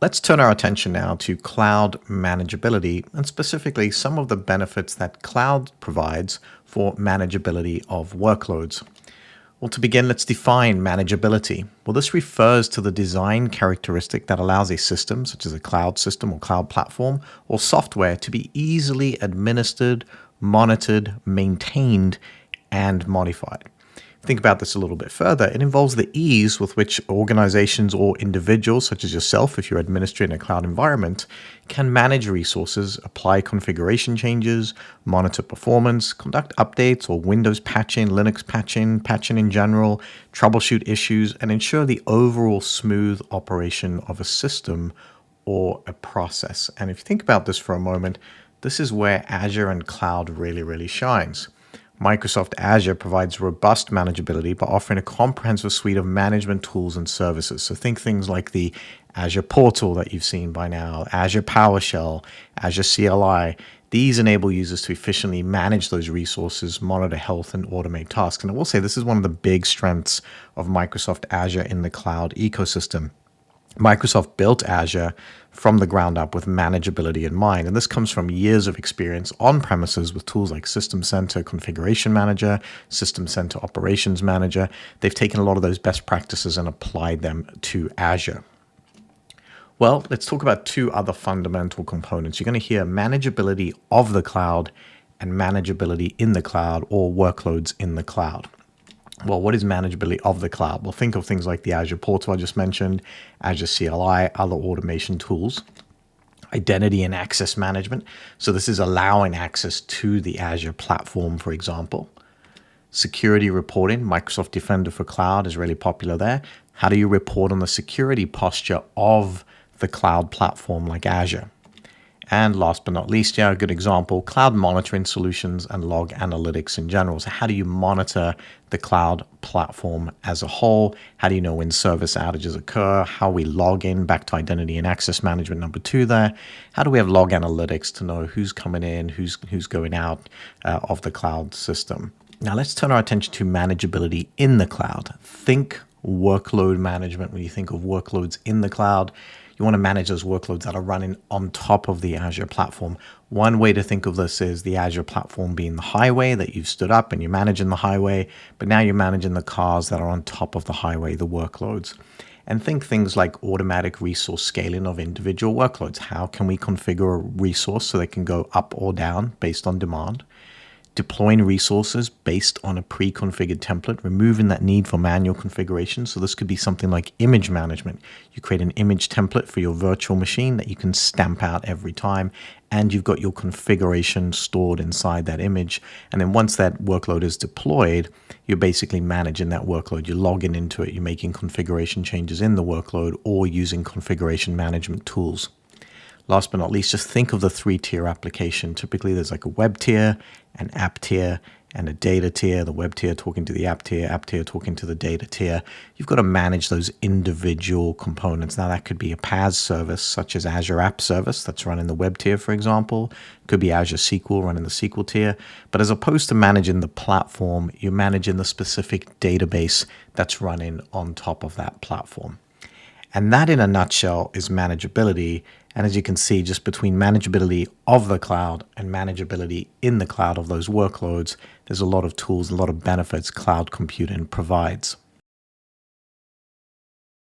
Let's turn our attention now to cloud manageability and specifically some of the benefits that cloud provides for manageability of workloads. Well, to begin, let's define manageability. Well, this refers to the design characteristic that allows a system, such as a cloud system or cloud platform or software, to be easily administered, monitored, maintained, and modified. Think about this a little bit further. It involves the ease with which organizations or individuals, such as yourself, if you're administrating a cloud environment, can manage resources, apply configuration changes, monitor performance, conduct updates or Windows patching, Linux patching in general, troubleshoot issues, and ensure the overall smooth operation of a system or a process. And if you think about this for a moment, this is where Azure and cloud really shines. Microsoft Azure provides robust manageability by offering a comprehensive suite of management tools and services. So think things like the Azure portal that you've seen by now, Azure PowerShell, Azure CLI. These enable users to efficiently manage those resources, monitor health, and automate tasks. And I will say this is one of the big strengths of Microsoft Azure in the cloud ecosystem. Microsoft built Azure from the ground up with manageability in mind, and this comes from years of experience on premises with tools like System Center Configuration Manager, System Center Operations Manager. They've taken a lot of those best practices and applied them to Azure. Well, let's talk about two other fundamental components. You're going to hear manageability of the cloud and manageability in the cloud, or workloads in the cloud. Well, what is manageability of the cloud? Well, think of things like the Azure portal I just mentioned, Azure CLI, other automation tools, identity and access management. So this is allowing access to the Azure platform, for example. Security reporting, Microsoft Defender for Cloud is really popular there. How do you report on the security posture of the cloud platform like Azure? And last but not least, a good example, cloud monitoring solutions and log analytics in general. So how do you monitor the cloud platform as a whole? How do you know when service outages occur? How we log in, back to identity and access management, number 2 there. How do we have log analytics to know who's coming in, who's going out of the cloud system? Now let's turn our attention to manageability in the cloud. Think workload management when you think of workloads in the cloud. You want to manage those workloads that are running on top of the Azure platform. One way to think of this is the Azure platform being the highway that you've stood up and you're managing the highway, but now you're managing the cars that are on top of the highway, the workloads. And think things like automatic resource scaling of individual workloads. How can we configure a resource so they can go up or down based on demand? Deploying resources based on a pre-configured template, removing that need for manual configuration. So this could be something like image management. You create an image template for your virtual machine that you can stamp out every time, and you've got your configuration stored inside that image. And then once that workload is deployed, you're basically managing that workload. You're logging into it, you're making configuration changes in the workload or using configuration management tools. Last but not least, just think of the 3-tier application. Typically, there's like a web tier, an app tier, and a data tier. The web tier talking to the app tier talking to the data tier. You've got to manage those individual components. Now, that could be a PaaS service, such as Azure App Service, that's running the web tier, for example. It could be Azure SQL running the SQL tier. But as opposed to managing the platform, you're managing the specific database that's running on top of that platform. And that, in a nutshell, is manageability. And as you can see, just between manageability of the cloud and manageability in the cloud of those workloads, there's a lot of tools, a lot of benefits cloud computing provides.